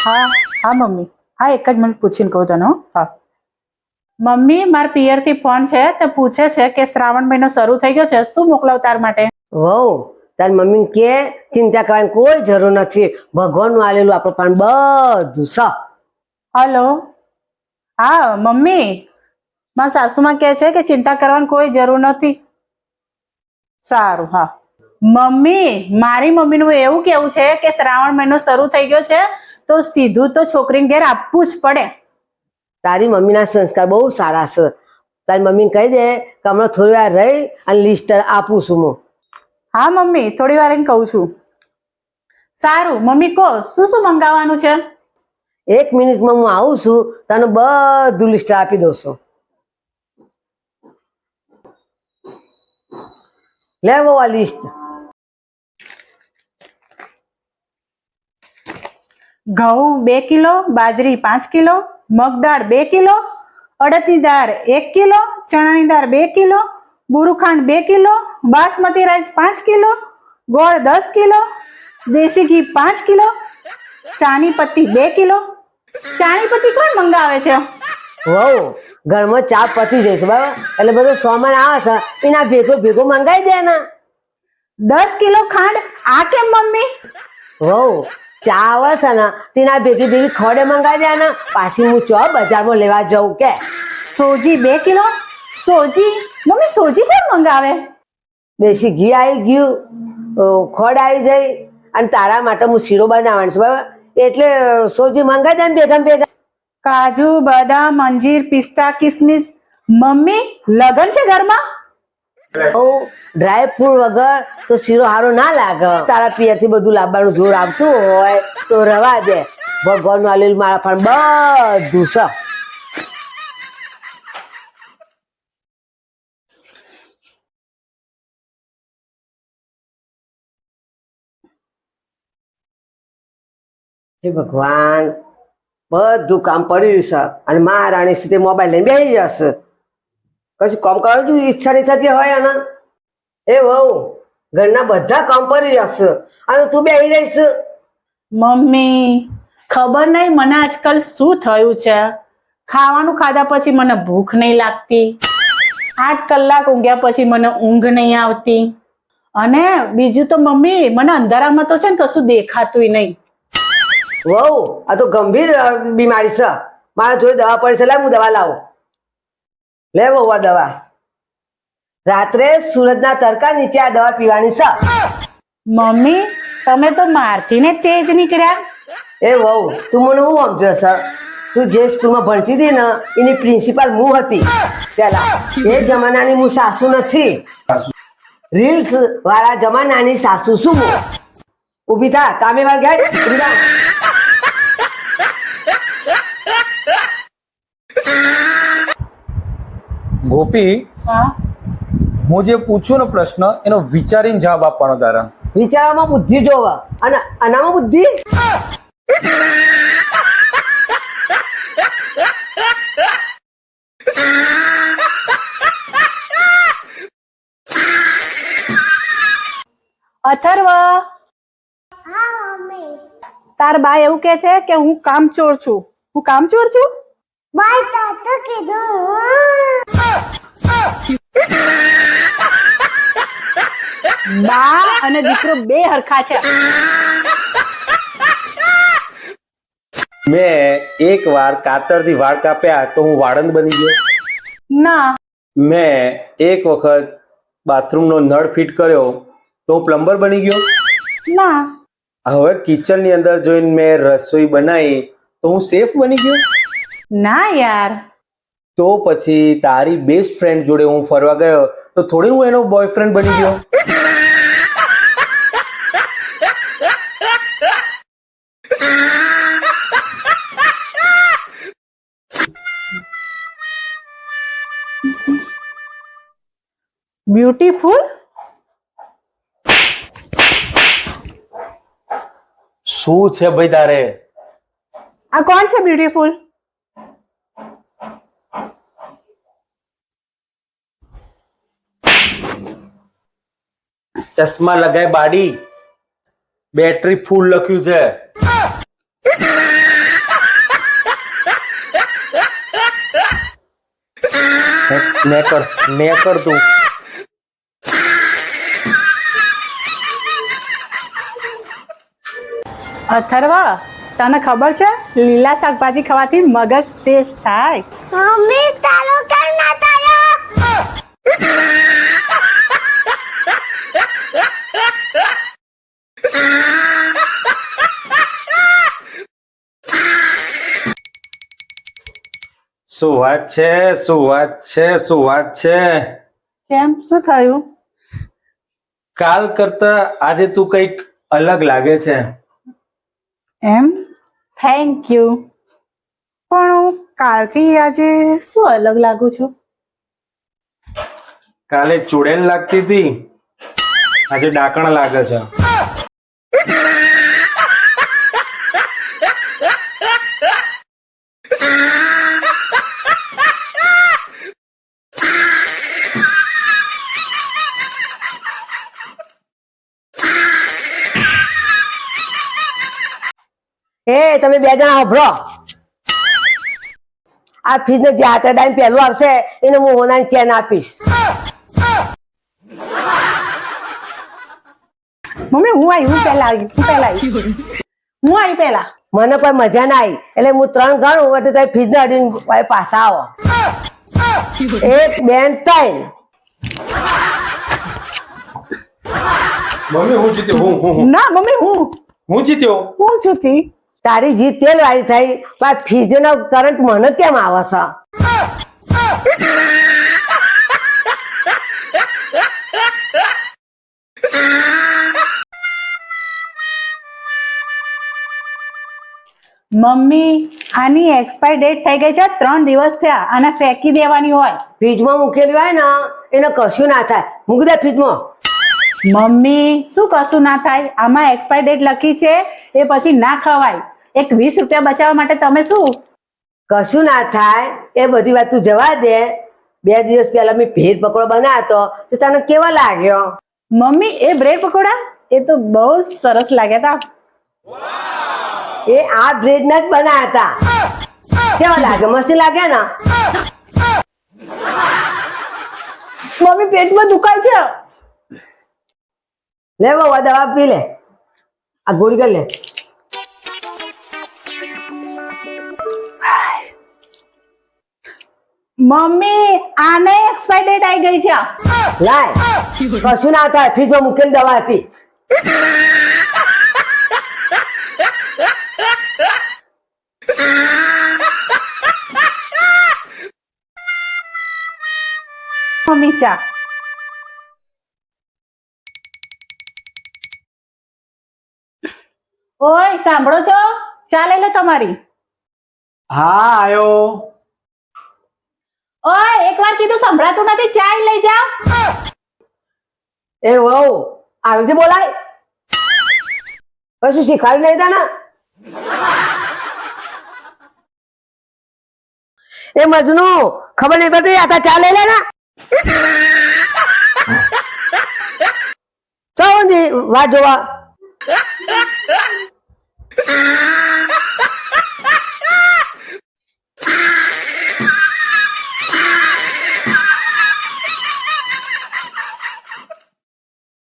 હા હા મમ્મી, હા એક જ મિનિટ પૂછીને કહું તને હો. હા મમ્મી, મારા પિયરથી ફોન છે તે પૂછે છે કે શ્રાવણ મહિનો શરૂ થઈ ગયો છે, શું મોકલાવ તાર માટે? વહુ તારી મમ્મી કે ચિંતા કરવાની કોઈ જરૂર નથી. ભગવાનનું આલેલું આપણું પણ બધું સ. હલો, હા મમ્મી, મારા સાસુમાં કહે છે કે ચિંતા કરવાની કોઈ જરૂર નથી. સારું હા. મમ્મી, મારી મમ્મીનું એવું કેવું છે કે શ્રાવણ મહિનો શરૂ થઈ ગયો છે તો સીધું તો છોકરીને ઘેર આપવું જ પડે. તારી મમ્મીના સંસ્કાર બહુ સારા છે. તારી મમ્મીને કહી દે કે હમણાં થોડી વાર રહી અને લિસ્ટ આપું છું હું. હા મમ્મી, થોડી વાર એને કહું છું. સારું મમ્મી, કહો શું શું મંગાવવાનું છે? 1 મિનિટમાં હું આવું છું, તને બધું લિસ્ટ આપી દઉં છું. લે બહુ આ લિસ્ટ. ઘઉં 2 કિલો, બાજરી 5 કિલો, મગ દાળ 2 કિલો, અડદની દાળ 1 કિલો, ચણાની દાળ 2 કિલો, બુરુખાંડ 2 કિલો, બાસમતી રાઈસ 5 કિલો, ગોળ 10 કિલો, દેશી ઘી 5 કિલો, ચાની પત્તી 2 કિલો. ચાની પત્તી કોણ મંગાવે છે? વહુ ઘરમાં ચા પતી જઈશ બરાબર, એટલે બધો સામાન આવે છે એના ભેગો મંગાવી દે ને. 10 કિલો ખાંડ, આ કેમ મમ્મી? વહુ ચા આવે છે ને તેના ભેગી ખોડે મંગાવી દે ને, પાછી હું ચો બજારમાં લેવા જાઉં કે. સોજી 2 કિલો. સોજી મમ્મી, સોજી કોણ મંગાવે? દેશી ઘી આવી ગયું, ખોડ આવી જાય, અને તારા માટે હું શીરો બનાવવાનો છું બરાબર, એટલે સોજી મંગાવી દે ને ભેગા. કાજુ, બદામ, અંજીર, પિસ્તા, કિસમિસ. મમ્મી, લગન છે ઘરમાં? ડ્રાય ફ્રૂટ વગર તો શીરો સારો ના લાગે. તારા પિયરથી બધું લાવવાનું જોર આવતું હોય તો રવા દે. ભગવાનનું આલેલું મારા પણ બધું છે. હે ભગવાન, બધું કામ પડ્યું છે અને મહારાણી સીધે મોબાઈલ લઈને બેસી જશે. કશું કામ કરવાની ઈચ્છા નહીં થતી હોય અને એ વહુ ઘરના બધા કામ પડી જશે અને તું બેસી રહીશ. મમ્મી, ખબર નહીં મને આજકાલ શું થયું છે. ખાવાનું ખાધા પછી મને ભૂખ નહીં લાગતી, 8 કલાક ઊંઘ્યા પછી મને ઊંઘ નહીં આવતી, અને બીજું તો મમ્મી, મને અંધારામાં તો છે ને કશું દેખાતું નહીં. વહુ આ તો ગંભીર બીમારી છે. મારા જોડે દવા પડી છે, લે હું દવા લાવું. લે વહુ આ દવા. રાત્રે સૂરજના તડકા નીચે આ દવા પીવાની છે. મમ્મી, તમે તો મારથી ને તેજ નીકળ્યા. એ વહુ તું મને શું સમજે છે? તું જે સ્કૂલમાં ભણતી હતી ને એની પ્રિન્સિપાલ હું હતી પેલા. એ જમાનાની હું સાસુ નથી, રીલ્સ વાળા જમાનાની સાસુ શું હું. ઉભી થા, કામે વાર ગયા. ગોપી, હા હું જે પૂછું ને પ્રશ્ન એનો વિચારીને જવાબ આપવાનો તારા. વિચારમાં બુદ્ધિ જોવા અને આનામાં બુદ્ધિ. અથર્વ, તાર બા એવું કે છે કે હું કામચોર છું. હું કામચોર છું? બા અને દીકરો બે હરખા છે. મેં એક વાર કાતરથી વાળ કાપ્યા તો હું વાળંદ બની ગયો. ના. મેં એક વખત બાથરૂમનો નળ ફિટ કર્યો તો હું પ્લમ્બર બની ગયો. ના. હવે કિચનની અંદર જોઈને મેં રસોઈ બનાવી તો હું શેફ બની ગયો. ના યાર. તો પછી તારી બેસ્ટ ફ્રેન્ડ જોડે હું ફરવા ગયો તો થોડી હું એનો બોયફ્રેન્ડ બની ગયો. બ્યુટીફુલ. શું છે ભાઈ તારે? આ કોણ છે બ્યુટીફુલ? ચશ્મા લગાય બાડી, બેટરી ફૂલ લખ્યું છે. નેકર તું. અથર્વ, તને ખબર છે લીલા શાકભાજી ખાવાથી મગજ તેજ થાય? મમ્મી તારો કેમ ના થયો? શું વાત છે? કેમ, શું થયું? કાલ કરતા આજે તું કંઈક અલગ લાગે છે. એમ? Thank you. પણ હું કાલથી આજે શું અલગ લાગુ છું? કાલે ચુડેલ લાગતી હતી, આજે ડાકણ લાગે છે. તમે બે જણા સાંભળો, આ ફીસ ને જે હાથે ટાઈમ પહેલું આવશે એને હું હોનાની ચેન આપીશ. મમ્મી હું આવી પહેલા. મને કોઈ મજા ના આવી એટલે હું 3 ગણું એટલે તમે ફીસ ને અડીને પાછા આવો. 1 2 3. મમ્મી હું જીત્યો. ના મમ્મી હું જીત્યો. હું છું. તારી જીત તેલ વાળી થઈ પણ ફીસ નો કરંટ મને કેમ આવે છે? મમ્મી આની એક્સપાયર ડેટ થઈ ગઈ છે, 3 દિવસ થયા. આને ફેંકી દેવાની હોય. ફ્રીજમાં મૂકેલી હોય ને એને કશું ના થાય, મૂકી દે ફ્રીજમાં. મમ્મી શું કશું ના થાય? આમાં એક્સપાયર ડેટ લખી છે, એ પછી ના ખવાય. એક 20 રૂપિયા બચાવવા માટે તમે શું? કશું ના થાય એ બધી વાત તું જવા દે. 2 દિવસ પહેલા મેં ભેળ પકોડો બનાવ્યો તો તને કેવા લાગ્યો? મમ્મી એ બ્રેડ પકોડા એ તો બહુ સરસ લાગ્યા હતા. એ આ બ્રેડ ના જ બનાવ્યા હતા. કેવા લાગે? મસ્તી લાગે ને? મમ્મી પેટમાં દુખાય છે. લે બાબા દવા પી લે, આ ગોળી કરી લે. મમ્મી આને એક્સપાયર ડેટ આવી ગઈ છે. લાય, કશું ના થાય, ફ્રીજમાં મૂકેલી દવા હતી. મમ્મી ચા. ઓય સાંભળો છો? ચા લઈ લો તમારી. હા આયો. ઓય એકવાર કીધું સંભળાતું નથી, ચા લઈ જાઓ. એ વહુ આવી રીતે બોલાય? કશું શીખવાડી નહીં તને? એ મજનુ ખબર નહીં પડતી, આ ચા લઈ લે ને. વાત જોવા